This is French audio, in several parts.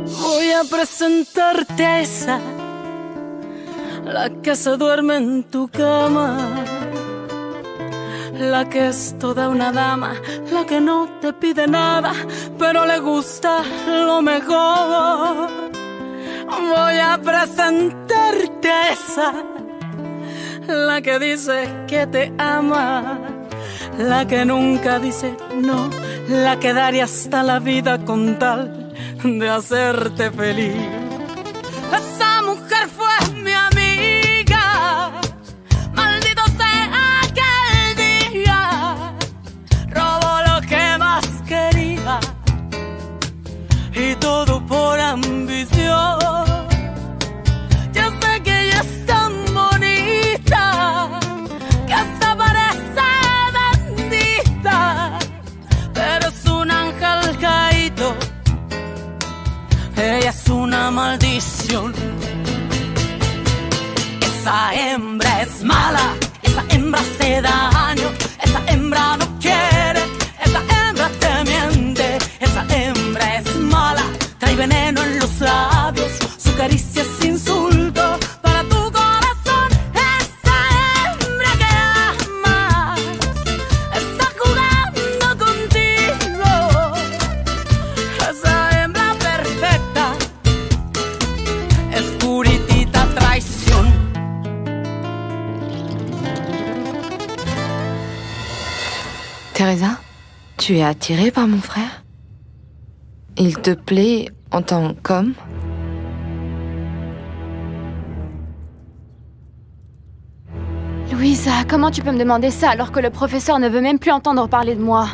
Voy a presentarte a esa, la que se duerme en tu cama, la que es toda una dama, la que no te pide nada, pero le gusta lo mejor. Voy a presentarte a esa, la que dice que te ama, la que nunca dice no, la que daría hasta la vida con tal de hacerte feliz. Esa mujer fue mi amiga, maldito sea aquel día, robó lo que más quería y todo por ambición. Yo sé que ella es tan bonita que hasta parece bendita, pero es un ángel caído. Ella es una maldición. Esa hembra es mala, esa hembra hace daño, esa hembra no quiere, esa hembra te miente, esa hembra es mala, trae veneno en los labios, su caricia es insulto para tu corazón. Esa hembra que ama está jugando contigo, esa hembra perfecta es puritita traición. Teresa, tu es attirée par mon frère? Il te plaît en tant qu'homme? Louisa, comment tu peux me demander ça alors que le professeur ne veut même plus entendre parler de moi?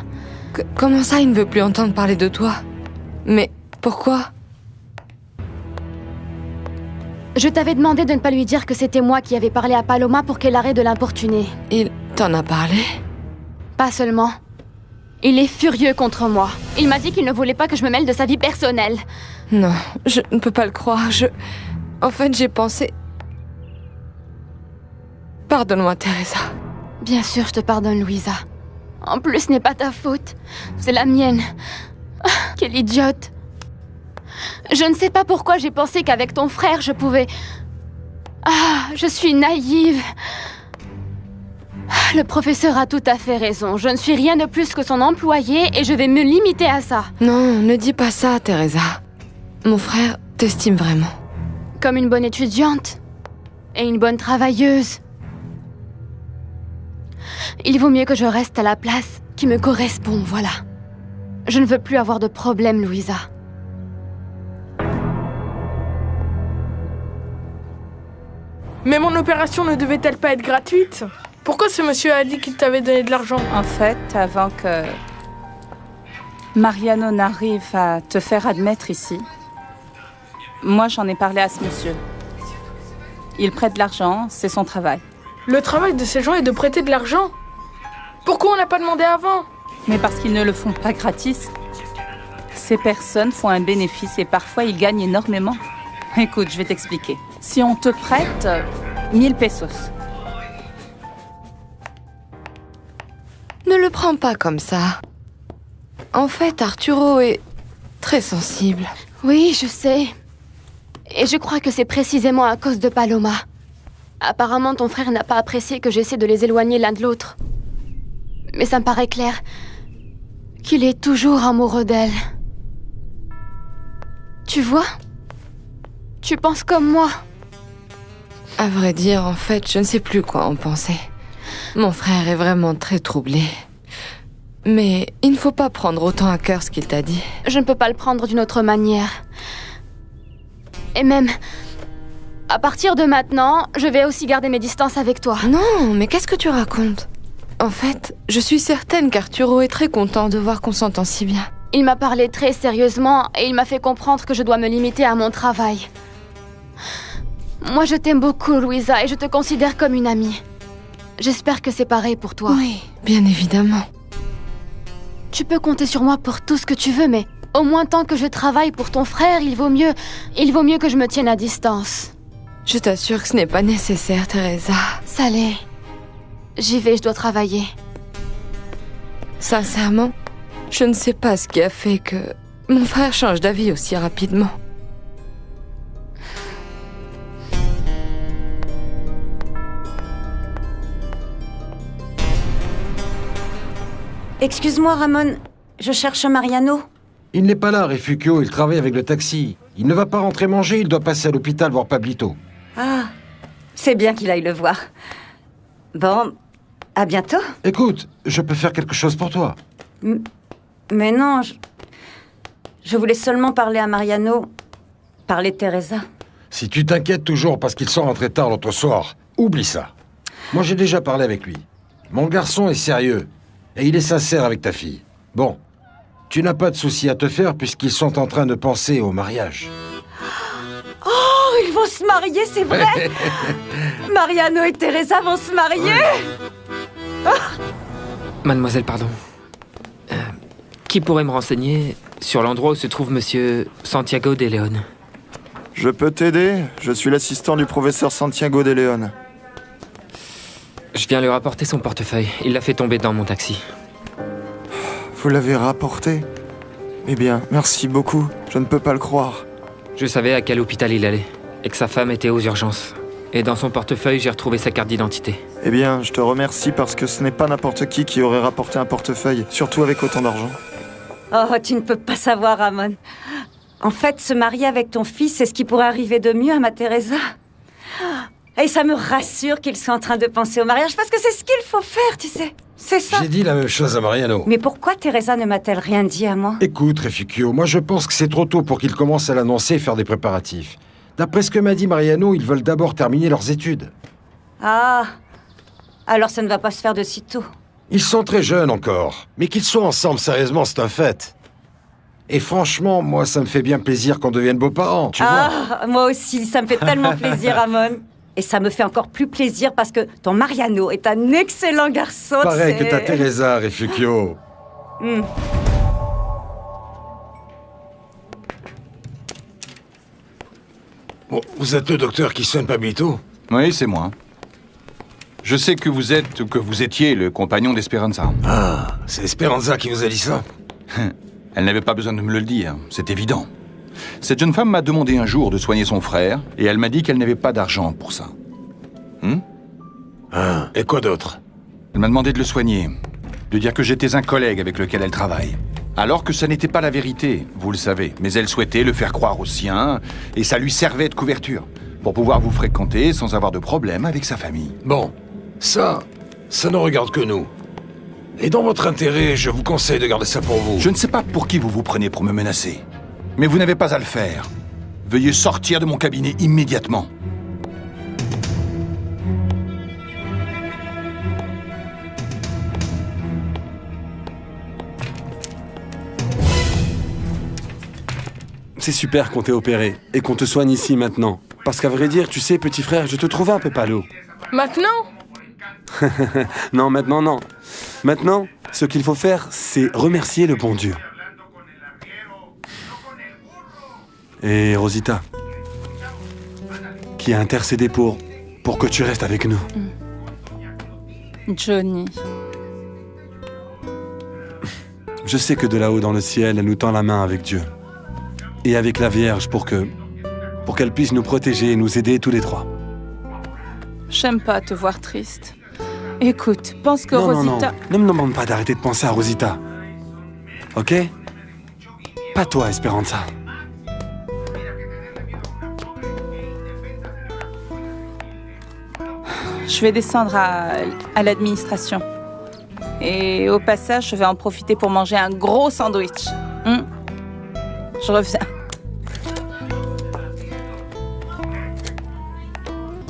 Comment ça, il ne veut plus entendre parler de toi? Mais pourquoi? Je t'avais demandé de ne pas lui dire que c'était moi qui avais parlé à Paloma pour qu'elle arrête de l'importuner. Il t'en a parlé? Pas seulement. Il est furieux contre moi. Il m'a dit qu'il ne voulait pas que je me mêle de sa vie personnelle. Non, je ne peux pas le croire. En fait, j'ai pensé... Pardonne-moi, Teresa. Bien sûr, je te pardonne, Louisa. En plus, ce n'est pas ta faute. C'est la mienne. Ah, quelle idiote. Je ne sais pas pourquoi j'ai pensé qu'avec ton frère, je pouvais... Ah, je suis naïve. Le professeur a tout à fait raison. Je ne suis rien de plus que son employé et je vais me limiter à ça. Non, ne dis pas ça, Teresa. Mon frère t'estime vraiment. Comme une bonne étudiante et une bonne travailleuse. Il vaut mieux que je reste à la place qui me correspond, voilà. Je ne veux plus avoir de problème, Louisa. Mais mon opération ne devait-elle pas être gratuite? Pourquoi ce monsieur a dit qu'il t'avait donné de l'argent? En fait, avant que Mariano n'arrive à te faire admettre ici, moi j'en ai parlé à ce monsieur. Il prête de l'argent, c'est son travail. Le travail de ces gens est de prêter de l'argent? Pourquoi on n'a pas demandé avant? Mais parce qu'ils ne le font pas gratis. Ces personnes font un bénéfice et parfois ils gagnent énormément. Écoute, je vais t'expliquer. Si on te prête 1000 pesos... Ne le prends pas comme ça. En fait, Arturo est très sensible. Oui, je sais. Et je crois que c'est précisément à cause de Paloma. Apparemment, ton frère n'a pas apprécié que j'essaie de les éloigner l'un de l'autre. Mais ça me paraît clair qu'il est toujours amoureux d'elle. Tu vois? Tu penses comme moi. À vrai dire, en fait, je ne sais plus quoi en penser. Mon frère est vraiment très troublé. Mais il ne faut pas prendre autant à cœur ce qu'il t'a dit. Je ne peux pas le prendre d'une autre manière. Et même, à partir de maintenant, je vais aussi garder mes distances avec toi. Non, mais qu'est-ce que tu racontes? En fait, je suis certaine qu'Arturo est très content de voir qu'on s'entend si bien. Il m'a parlé très sérieusement et il m'a fait comprendre que je dois me limiter à mon travail. Moi, je t'aime beaucoup, Louisa, et je te considère comme une amie. J'espère que c'est pareil pour toi. Oui, bien évidemment. Tu peux compter sur moi pour tout ce que tu veux, mais au moins tant que je travaille pour ton frère, il vaut mieux que je me tienne à distance. Je t'assure que ce n'est pas nécessaire, Teresa. Ça l'est. J'y vais, je dois travailler. Sincèrement, je ne sais pas ce qui a fait que mon frère change d'avis aussi rapidement. Excuse-moi, Ramon. Je cherche Mariano. Il n'est pas là, Refugio, il travaille avec le taxi. Il ne va pas rentrer manger, il doit passer à l'hôpital voir Pablito. Ah, c'est bien qu'il aille le voir. Bon, à bientôt. Écoute, je peux faire quelque chose pour toi. Mais non, je voulais seulement parler à Mariano. Parler de Teresa. Si tu t'inquiètes toujours parce qu'ils sont rentrés tard l'autre soir, oublie ça. Moi, j'ai déjà parlé avec lui. Mon garçon est sérieux. Et il est sincère avec ta fille. Bon, tu n'as pas de soucis à te faire puisqu'ils sont en train de penser au mariage. Oh, ils vont se marier, c'est vrai. Mariano et Teresa vont se marier. Ouais. Mademoiselle, pardon. Qui pourrait me renseigner sur l'endroit où se trouve monsieur Santiago de León? Je peux t'aider? Je suis l'assistant du professeur Santiago de León. Je viens lui rapporter son portefeuille. Il l'a fait tomber dans mon taxi. Vous l'avez rapporté? Eh bien, merci beaucoup. Je ne peux pas le croire. Je savais à quel hôpital il allait, et que sa femme était aux urgences. Et dans son portefeuille, j'ai retrouvé sa carte d'identité. Eh bien, je te remercie parce que ce n'est pas n'importe qui aurait rapporté un portefeuille, surtout avec autant d'argent. Oh, tu ne peux pas savoir, Ramon. En fait, se marier avec ton fils, c'est ce qui pourrait arriver de mieux à ma Teresa. Et ça me rassure qu'ils soient en train de penser au mariage, parce que c'est ce qu'il faut faire, tu sais. C'est ça. J'ai dit la même chose à Mariano. Mais pourquoi Teresa ne m'a-t-elle rien dit à moi? Écoute, Refugio, moi je pense que c'est trop tôt pour qu'ils commencent à l'annoncer et faire des préparatifs. D'après ce que m'a dit Mariano, ils veulent d'abord terminer leurs études. Ah, alors ça ne va pas se faire de sitôt. Ils sont très jeunes encore, mais qu'ils soient ensemble, sérieusement, c'est un fait. Et franchement, moi, ça me fait bien plaisir qu'on devienne beaux-parents, tu vois. Ah, moi aussi, ça me fait tellement plaisir, Ramon. Et ça me fait encore plus plaisir parce que ton Mariano est un excellent garçon. Pareil que ta Teresa, Refugio. Bon, vous êtes le docteur qui soigne Pablito? Oui, c'est moi. Je sais que vous êtes, ou que vous étiez, le compagnon d'Esperanza. Ah, c'est Esperanza qui vous a dit ça? Elle n'avait pas besoin de me le dire, c'est évident. Cette jeune femme m'a demandé un jour de soigner son frère, et elle m'a dit qu'elle n'avait pas d'argent pour ça. Et quoi d'autre? Elle m'a demandé de le soigner, de dire que j'étais un collègue avec lequel elle travaille. Alors que ça n'était pas la vérité, vous le savez. Mais elle souhaitait le faire croire aux siens, et ça lui servait de couverture, pour pouvoir vous fréquenter sans avoir de problème avec sa famille. Bon, ça ne regarde que nous. Et dans votre intérêt, je vous conseille de garder ça pour vous. Je ne sais pas pour qui vous vous prenez pour me menacer, mais vous n'avez pas à le faire. Veuillez sortir de mon cabinet immédiatement. C'est super qu'on t'ait opéré et qu'on te soigne ici maintenant. Parce qu'à vrai dire, tu sais, petit frère, je te trouvais un peu palo. Maintenant? Non, maintenant, non. Maintenant, ce qu'il faut faire, c'est remercier le bon Dieu. Et Rosita, qui a intercédé pour que tu restes avec nous. Johnny. Je sais que de là-haut dans le ciel, elle nous tend la main avec Dieu. Et avec la Vierge pour qu'elle puisse nous protéger et nous aider tous les trois. J'aime pas te voir triste. Écoute, pense que Rosita... Non, ne me demande pas d'arrêter de penser à Rosita. Ok? Pas toi, Esperanza. Je vais descendre à l'administration. Et au passage, je vais en profiter pour manger un gros sandwich. Je reviens.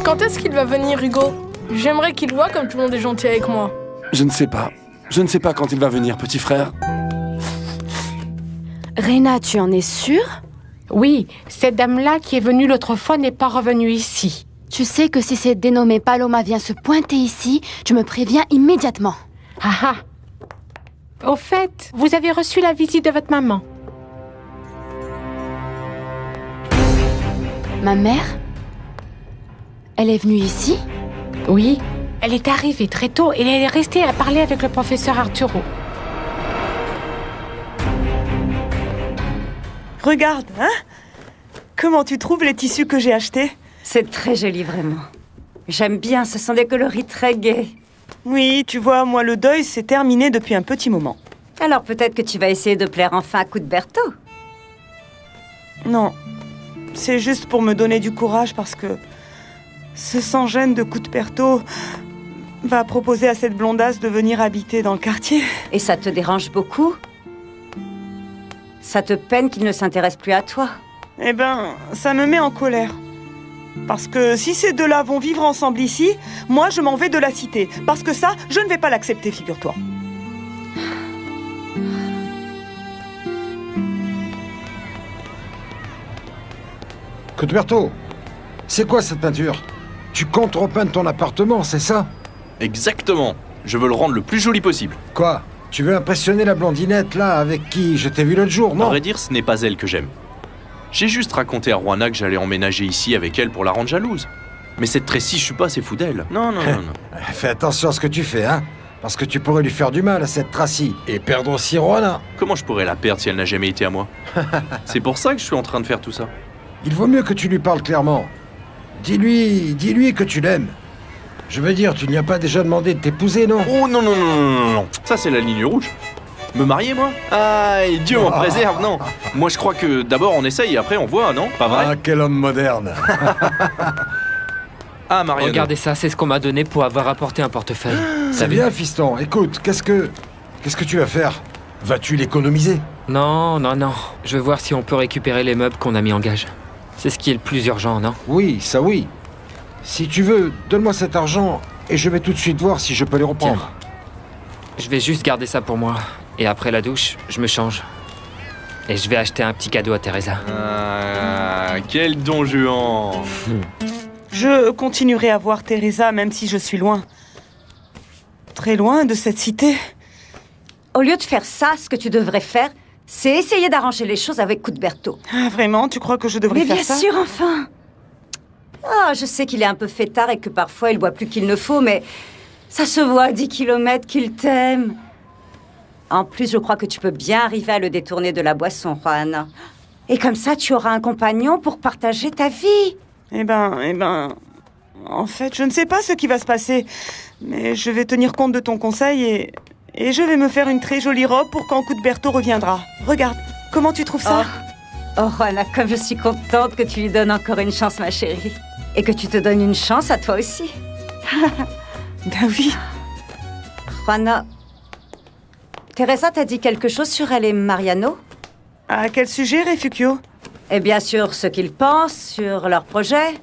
Quand est-ce qu'il va venir, Hugo? J'aimerais qu'il voit comme tout le monde est gentil avec moi. Je ne sais pas. Je ne sais pas quand il va venir, petit frère. Rena, tu en es sûre? Oui, cette dame-là qui est venue l'autre fois n'est pas revenue ici. Tu sais que si cette dénommée Paloma vient se pointer ici, tu me préviens immédiatement. Ah ah. Au fait, vous avez reçu la visite de votre maman. Ma mère? Elle est venue ici? Oui, Elle est arrivée très tôt et elle est restée à parler avec le professeur Arturo. Regarde, hein? Comment tu trouves les tissus que j'ai achetés? C'est très joli, vraiment. J'aime bien, ce sont des coloris très gais. Oui, tu vois, moi, le deuil, c'est terminé depuis un petit moment. Alors peut-être que tu vas essayer de plaire enfin à Cuthberto. Non, c'est juste pour me donner du courage parce que ce sans-gêne de Cuthberto va proposer à cette blondasse de venir habiter dans le quartier. Et ça te dérange beaucoup? Ça te peine qu'il ne s'intéresse plus à toi? Eh ben, ça me met en colère. Parce que si ces deux-là vont vivre ensemble ici, moi je m'en vais de la cité. Parce que ça, je ne vais pas l'accepter, figure-toi. Cuthberto, c'est quoi cette peinture? Tu comptes repeindre ton appartement, c'est ça? Exactement. Je veux le rendre le plus joli possible. Quoi? Tu veux impressionner la blondinette, là, avec qui je t'ai vu l'autre jour, non? À vrai dire, ce n'est pas elle que j'aime. J'ai juste raconté à Juana que j'allais emménager ici avec elle pour la rendre jalouse. Mais cette Tracy, je suis pas assez fou d'elle. Non. Fais attention à ce que tu fais, hein? Parce que tu pourrais lui faire du mal à cette Tracy. Et perdre aussi Juana. Comment je pourrais la perdre si elle n'a jamais été à moi? C'est pour ça que je suis en train de faire tout ça. Il vaut mieux que tu lui parles clairement. Dis-lui que tu l'aimes. Je veux dire, tu n'y as pas déjà demandé de t'épouser, non? Oh non. Ça, c'est la ligne rouge. Me marier, moi? Ah, et Dieu m'en préserve, non. Moi, je crois que d'abord, on essaye et après, on voit, non? Pas vrai? Ah, quel homme moderne. Ah, Mariano. Regardez ça, c'est ce qu'on m'a donné pour avoir apporté un portefeuille. C'est bien, fiston. Écoute, qu'est-ce que tu vas faire? Vas-tu l'économiser? Non. Je veux voir si on peut récupérer les meubles qu'on a mis en gage. C'est ce qui est le plus urgent, non? Oui, ça oui. Si tu veux, donne-moi cet argent et je vais tout de suite voir si je peux les reprendre. Tiens. Je vais juste garder ça pour moi. Et après la douche, je me change. Et je vais acheter un petit cadeau à Teresa. Ah, quel don Juan. Je continuerai à voir Teresa même si je suis loin. Très loin de cette cité. Au lieu de faire ça, ce que tu devrais faire, c'est essayer d'arranger les choses avec Cuthberto. Ah, vraiment? Tu crois que je devrais faire ça? Mais bien sûr, enfin. Ah, je sais qu'il est un peu fêtard et que parfois il boit plus qu'il ne faut, mais ça se voit à 10 kilomètres qu'il t'aime. En plus, je crois que tu peux bien arriver à le détourner de la boisson, Juan. Et comme ça, tu auras un compagnon pour partager ta vie. Eh ben... En fait, je ne sais pas ce qui va se passer. Mais je vais tenir compte de ton conseil et je vais me faire une très jolie robe pour quand Cuthberto reviendra. Regarde, comment tu trouves ça? Oh, Juana, comme je suis contente que tu lui donnes encore une chance, ma chérie. Et que tu te donnes une chance à toi aussi. Ben oui. Juana, Teresa t'a dit quelque chose sur elle et Mariano? À quel sujet, Refugio? Et bien sûr, ce qu'ils pensent sur leur projet.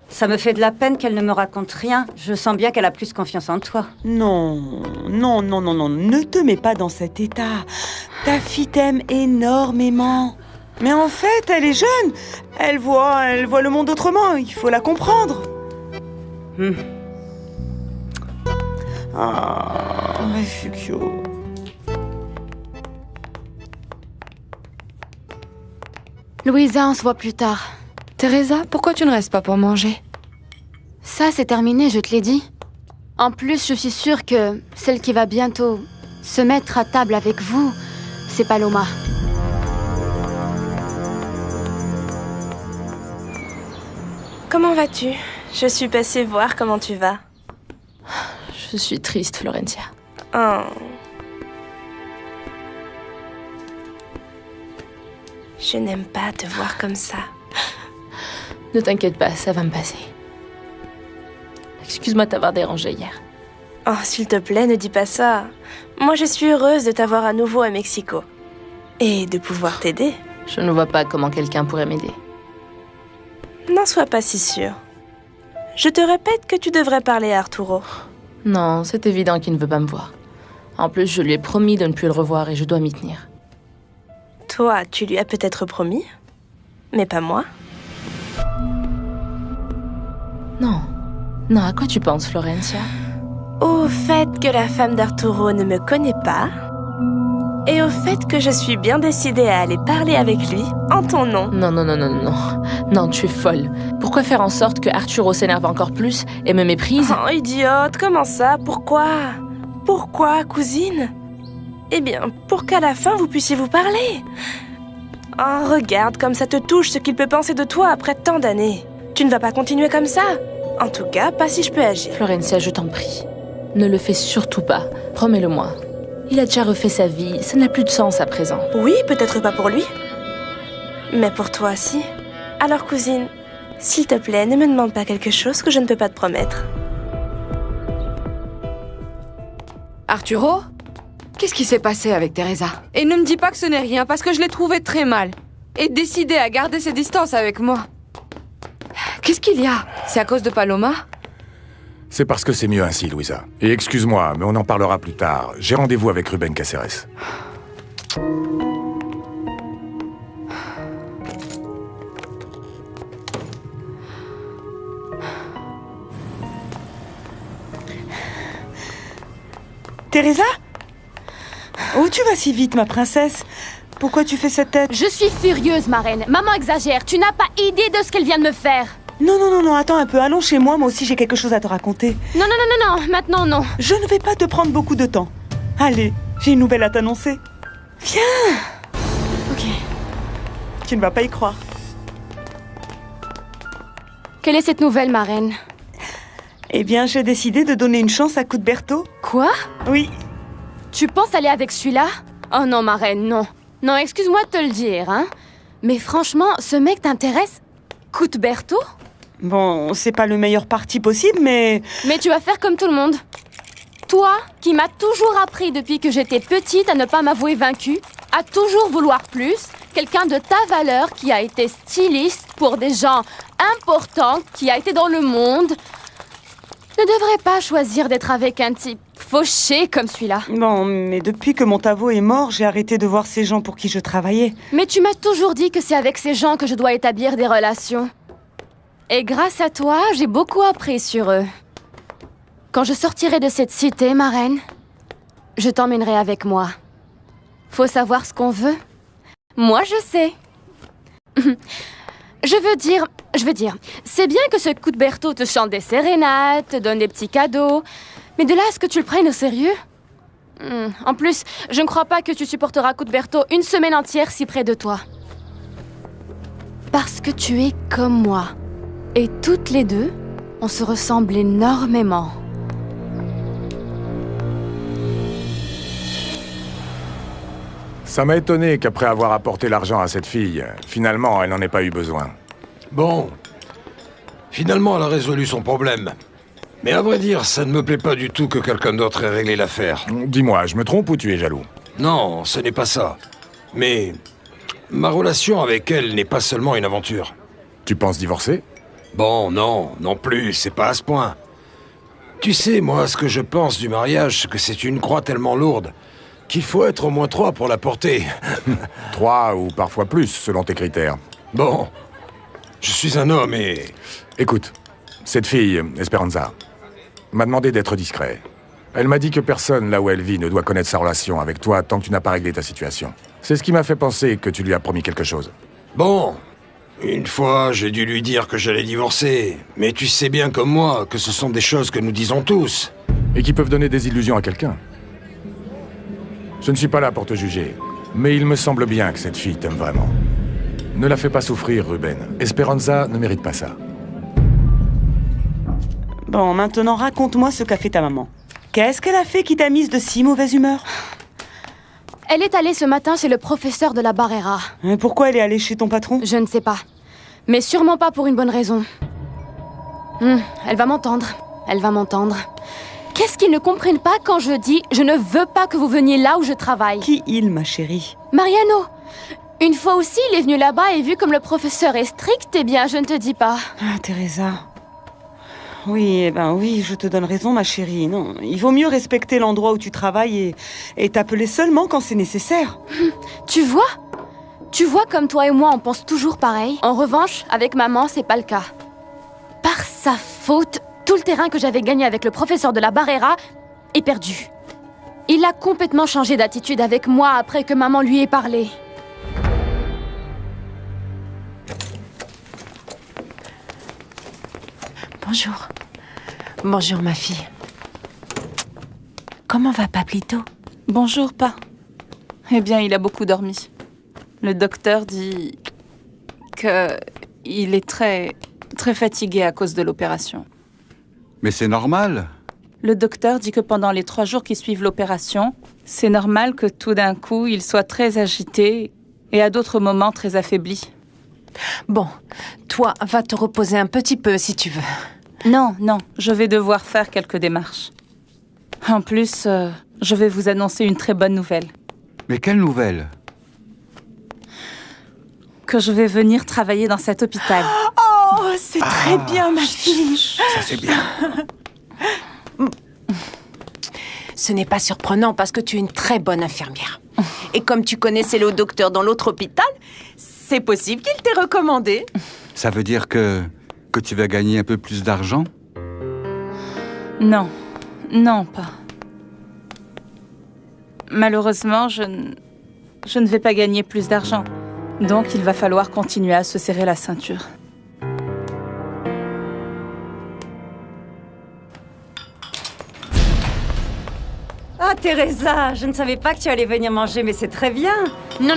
Ça me fait de la peine qu'elle ne me raconte rien. Je sens bien qu'elle a plus confiance en toi. Non. Ne te mets pas dans cet état. Ta fille t'aime énormément. Mais en fait, elle est jeune. Elle voit le monde autrement. Il faut la comprendre. Ah, Refugio. Louisa, on se voit plus tard. Teresa, pourquoi tu ne restes pas pour manger? Ça, c'est terminé, je te l'ai dit. En plus, je suis sûre que celle qui va bientôt se mettre à table avec vous, c'est Paloma. Comment vas-tu? Je suis passée voir comment tu vas. Je suis triste, Florencia. Oh. Je n'aime pas te voir comme ça. Ne t'inquiète pas, ça va me passer. Excuse-moi de t'avoir dérangé hier. Oh, s'il te plaît, ne dis pas ça. Moi, je suis heureuse de t'avoir à nouveau à Mexico. Et de pouvoir t'aider. Je ne vois pas comment quelqu'un pourrait m'aider. N'en sois pas si sûre. Je te répète que tu devrais parler à Arturo. Non, c'est évident qu'il ne veut pas me voir. En plus, je lui ai promis de ne plus le revoir et je dois m'y tenir. Toi, tu lui as peut-être promis, mais pas moi. Non, à quoi tu penses, Florencia? Au fait que la femme d'Arturo ne me connaît pas Et au fait que je suis bien décidée à aller parler avec lui en ton nom. Non. Non, tu es folle. Pourquoi faire en sorte que Arturo s'énerve encore plus et me méprise? Oh, idiote, comment ça? Pourquoi? Pourquoi, cousine? Eh bien, pour qu'à la fin, vous puissiez vous parler. Oh, regarde comme ça te touche ce qu'il peut penser de toi après tant d'années. Tu ne vas pas continuer comme ça. En tout cas, pas si je peux agir. Florencia, je t'en prie. Ne le fais surtout pas. Promets-le-moi. Il a déjà refait sa vie. Ça n'a plus de sens à présent. Oui, peut-être pas pour lui. Mais pour toi, si. Alors, cousine, s'il te plaît, ne me demande pas quelque chose que je ne peux pas te promettre. Arturo? Qu'est-ce qui s'est passé avec Teresa? Et ne me dis pas que ce n'est rien, parce que je l'ai trouvé très mal. Et décidé à garder ses distances avec moi. Qu'est-ce qu'il y a? C'est à cause de Paloma? C'est parce que c'est mieux ainsi, Luisa. Et excuse-moi, mais on en parlera plus tard. J'ai rendez-vous avec Ruben Caceres. Teresa? Où tu vas si vite, ma princesse? Pourquoi tu fais cette tête? Je suis furieuse, ma reine. Maman exagère. Tu n'as pas idée de ce qu'elle vient de me faire. Non, attends un peu. Allons chez moi aussi j'ai quelque chose à te raconter. Non, maintenant non. Je ne vais pas te prendre beaucoup de temps. Allez, j'ai une nouvelle à t'annoncer. Viens! Ok. Tu ne vas pas y croire. Quelle est cette nouvelle, ma reine? Eh bien, j'ai décidé de donner une chance à Cuthberto. Quoi? Oui. Tu penses aller avec celui-là? Oh non, ma reine, non. Non, excuse-moi de te le dire, hein. Mais franchement, ce mec t'intéresse? Cuthberto? Bon, c'est pas le meilleur parti possible, mais... Mais tu vas faire comme tout le monde. Toi, qui m'as toujours appris depuis que j'étais petite à ne pas m'avouer vaincue, à toujours vouloir plus, quelqu'un de ta valeur qui a été styliste pour des gens importants, qui a été dans le monde, ne devrait pas choisir d'être avec un type fauché comme celui-là. Bon, mais depuis que mon Tavo est mort, j'ai arrêté de voir ces gens pour qui je travaillais. Mais tu m'as toujours dit que c'est avec ces gens que je dois établir des relations. Et grâce à toi, j'ai beaucoup appris sur eux. Quand je sortirai de cette cité, ma reine, je t'emmènerai avec moi. Faut savoir ce qu'on veut. Moi, je sais. Je veux dire, c'est bien que ce Cuthberto te chante des sérénades, te donne des petits cadeaux, mais de là à ce que tu le prennes au sérieux? En plus, je ne crois pas que tu supporteras Cuthberto une semaine entière si près de toi. Parce que tu es comme moi. Et toutes les deux, on se ressemble énormément. Ça m'a étonné qu'après avoir apporté l'argent à cette fille, finalement, elle n'en ait pas eu besoin. Bon. Finalement, elle a résolu son problème. Mais à vrai dire, ça ne me plaît pas du tout que quelqu'un d'autre ait réglé l'affaire. Dis-moi, je me trompe ou tu es jaloux? Non, ce n'est pas ça. Mais ma relation avec elle n'est pas seulement une aventure. Tu penses divorcer? Bon, non plus, c'est pas à ce point. Tu sais, moi, ce que je pense du mariage, c'est que c'est une croix tellement lourde qu'il faut être au moins 3 pour la porter. 3 ou parfois plus, selon tes critères. Bon, je suis un homme et... Écoute, cette fille, Esperanza, m'a demandé d'être discret. Elle m'a dit que personne, là où elle vit, ne doit connaître sa relation avec toi tant que tu n'as pas réglé ta situation. C'est ce qui m'a fait penser que tu lui as promis quelque chose. Bon, une fois, j'ai dû lui dire que j'allais divorcer. Mais tu sais bien comme moi que ce sont des choses que nous disons tous. Et qui peuvent donner des illusions à quelqu'un. Je ne suis pas là pour te juger, mais il me semble bien que cette fille t'aime vraiment. Ne la fais pas souffrir, Ruben. Esperanza ne mérite pas ça. Bon, maintenant, raconte-moi ce qu'a fait ta maman. Qu'est-ce qu'elle a fait qui t'a mise de si mauvaise humeur? Elle est allée ce matin chez le professeur de la Barrera. Et pourquoi elle est allée chez ton patron? Je ne sais pas. Mais sûrement pas pour une bonne raison. Elle va m'entendre. Elle va m'entendre. Qu'est-ce qu'ils ne comprennent pas quand je dis « Je ne veux pas que vous veniez là où je travaille ». Qui il, ma chérie? Mariano. Une fois aussi, il est venu là-bas et vu comme le professeur est strict, eh bien, je ne te dis pas. Ah, Teresa. Oui, oui, je te donne raison, ma chérie. Non, il vaut mieux respecter l'endroit où tu travailles et t'appeler seulement quand c'est nécessaire. Tu vois? Tu vois comme toi et moi, on pense toujours pareil. En revanche, avec maman, c'est pas le cas. Par sa faute, tout le terrain que j'avais gagné avec le professeur de la Barrera est perdu. Il a complètement changé d'attitude avec moi après que maman lui ait parlé. Bonjour. Bonjour, ma fille. Comment va Pablito? Bonjour, Pa. Eh bien, il a beaucoup dormi. Le docteur dit qu'il est très fatigué à cause de l'opération. Mais c'est normal. Le docteur dit que pendant les 3 jours qui suivent l'opération, c'est normal que tout d'un coup, il soit très agité et à d'autres moments très affaibli. Bon, toi, va te reposer un petit peu si tu veux. Non, je vais devoir faire quelques démarches. En plus, je vais vous annoncer une très bonne nouvelle. Mais quelle nouvelle? Que je vais venir travailler dans cet hôpital. Oh, c'est très bien, ma fille. Ça, c'est bien. Ce n'est pas surprenant parce que tu es une très bonne infirmière. Et comme tu connaissais le docteur dans l'autre hôpital, c'est possible qu'il t'ait recommandé. Ça veut dire que tu vas gagner un peu plus d'argent? Non, pas. Malheureusement, je ne vais pas gagner plus d'argent. Donc, il va falloir continuer à se serrer la ceinture. Ah, Teresa, je ne savais pas que tu allais venir manger, mais c'est très bien. Non,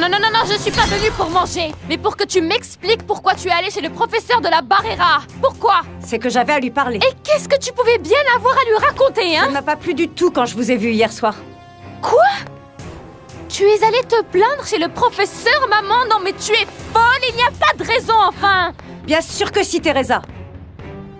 je suis pas venue pour manger, mais pour que tu m'expliques pourquoi tu es allée chez le professeur de la Barrera. Pourquoi? C'est que j'avais à lui parler. Et qu'est-ce que tu pouvais bien avoir à lui raconter, hein? Ça ne m'a pas plu du tout quand je vous ai vu hier soir. Quoi? Tu es allée te plaindre chez le professeur, maman? Non mais tu es folle, il n'y a pas de raison, enfin! Bien sûr que si, Teresa.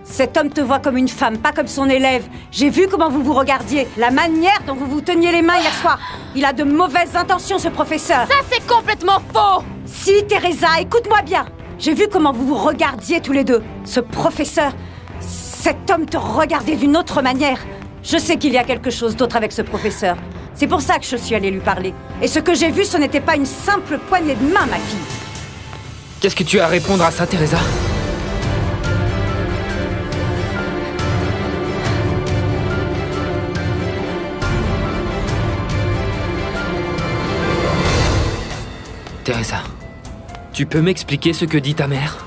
Cet homme te voit comme une femme, pas comme son élève. J'ai vu comment vous vous regardiez, la manière dont vous vous teniez les mains hier soir. Il a de mauvaises intentions, ce professeur. Ça, c'est complètement faux! Si, Teresa, écoute-moi bien. J'ai vu comment vous vous regardiez tous les deux. Ce professeur, cet homme te regardait d'une autre manière. Je sais qu'il y a quelque chose d'autre avec ce professeur. C'est pour ça que je suis allée lui parler. Et ce que j'ai vu, ce n'était pas une simple poignée de main, ma fille. Qu'est-ce que tu as à répondre à ça, Teresa? Teresa, tu peux m'expliquer ce que dit ta mère?